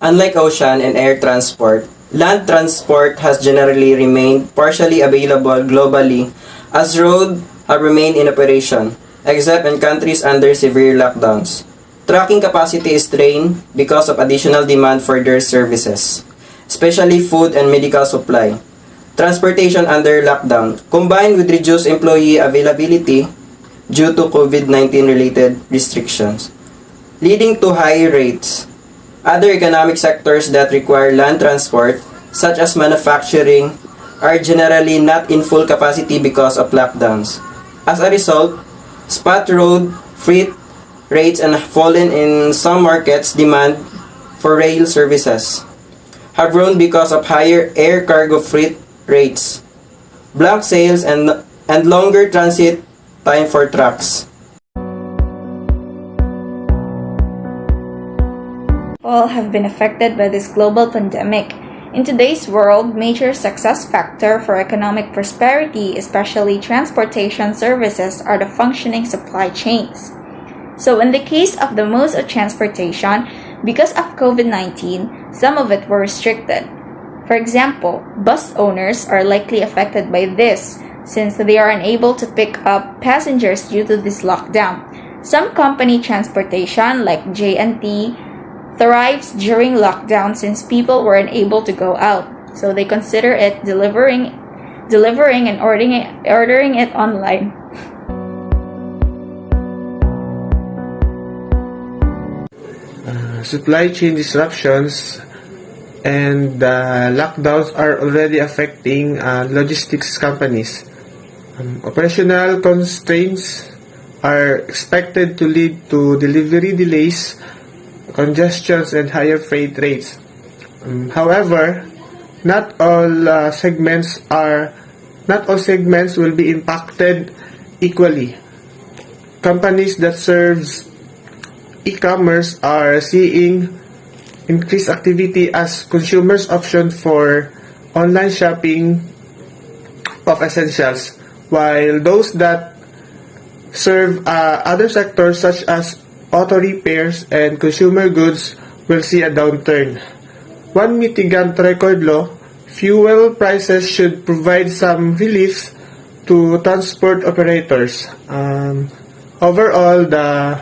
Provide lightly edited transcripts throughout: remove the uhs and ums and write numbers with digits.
Unlike ocean and air transport, land transport has generally remained partially available globally as roads have remained in operation, except in countries under severe lockdowns. Trucking capacity is strained because of additional demand for their services, especially food and medical supply. Transportation under lockdown, combined with reduced employee availability due to COVID-19 related restrictions, leading to high rates. Other economic sectors that require land transport, such as manufacturing, are generally not in full capacity because of lockdowns. As a result, spot road freight rates have fallen in some markets. Demand for rail services have grown because of higher air cargo freight rates, blank sales, and longer transit time for trucks. All have been affected by this global pandemic. In today's world, major success factor for economic prosperity, especially transportation services, are the functioning supply chains. So in the case of the modes of transportation, because of COVID-19, some of it were restricted. For example, bus owners are likely affected by this since they are unable to pick up passengers due to this lockdown. Some company transportation like J&T thrives during lockdown since people were unable to go out, so they consider it delivering and ordering it online. Supply chain disruptions and lockdowns are already affecting logistics companies. Operational constraints are expected to lead to delivery delays, congestions, and higher freight rates. However, not all segments will be impacted equally. Companies that serves e-commerce are seeing increased activity as consumers option for online shopping of essentials, while those that serve other sectors such as auto repairs and consumer goods will see a downturn. One mitigant record law, fuel prices should provide some relief to transport operators. Overall, the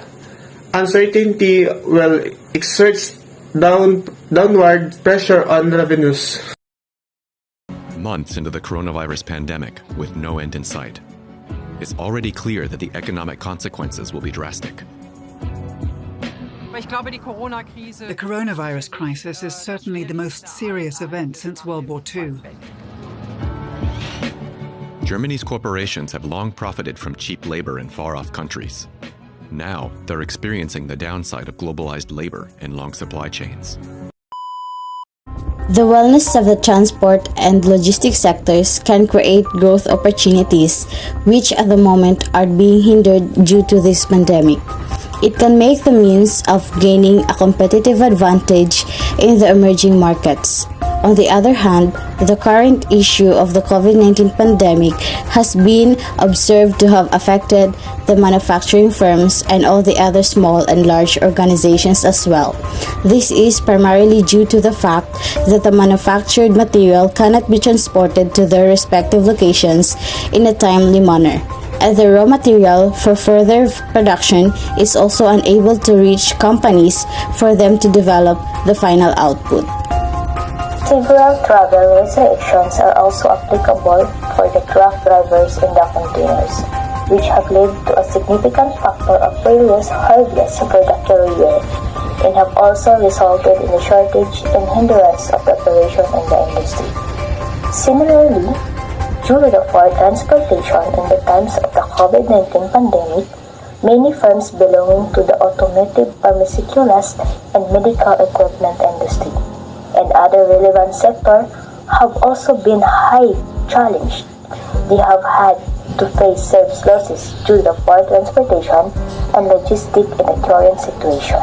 uncertainty will exert downward pressure on revenues. Months into the coronavirus pandemic with no end in sight, it's already clear that the economic consequences will be drastic. The coronavirus crisis is certainly the most serious event since World War II. Germany's corporations have long profited from cheap labor in far-off countries. Now, they're experiencing the downside of globalized labor and long supply chains. The wellness of the transport and logistics sectors can create growth opportunities, which at the moment are being hindered due to this pandemic. It can make the means of gaining a competitive advantage in the emerging markets. On the other hand, the current issue of the COVID-19 pandemic has been observed to have affected the manufacturing firms and all the other small and large organizations as well. This is primarily due to the fact that the manufactured material cannot be transported to their respective locations in a timely manner, and the raw material for further production is also unable to reach companies for them to develop the final output. Several travel restrictions are also applicable for the truck drivers and the containers, which have led to a significant factor of various hardness for the career and have also resulted in a shortage and hindrance of operation in the industry. Similarly, due to the poor transportation in the times of the COVID-19 pandemic, many firms belonging to the automotive, pharmaceuticals, and medical equipment industry and other relevant sectors have also been highly challenged. They have had to face sales losses due to the poor transportation and logistics in the current situation.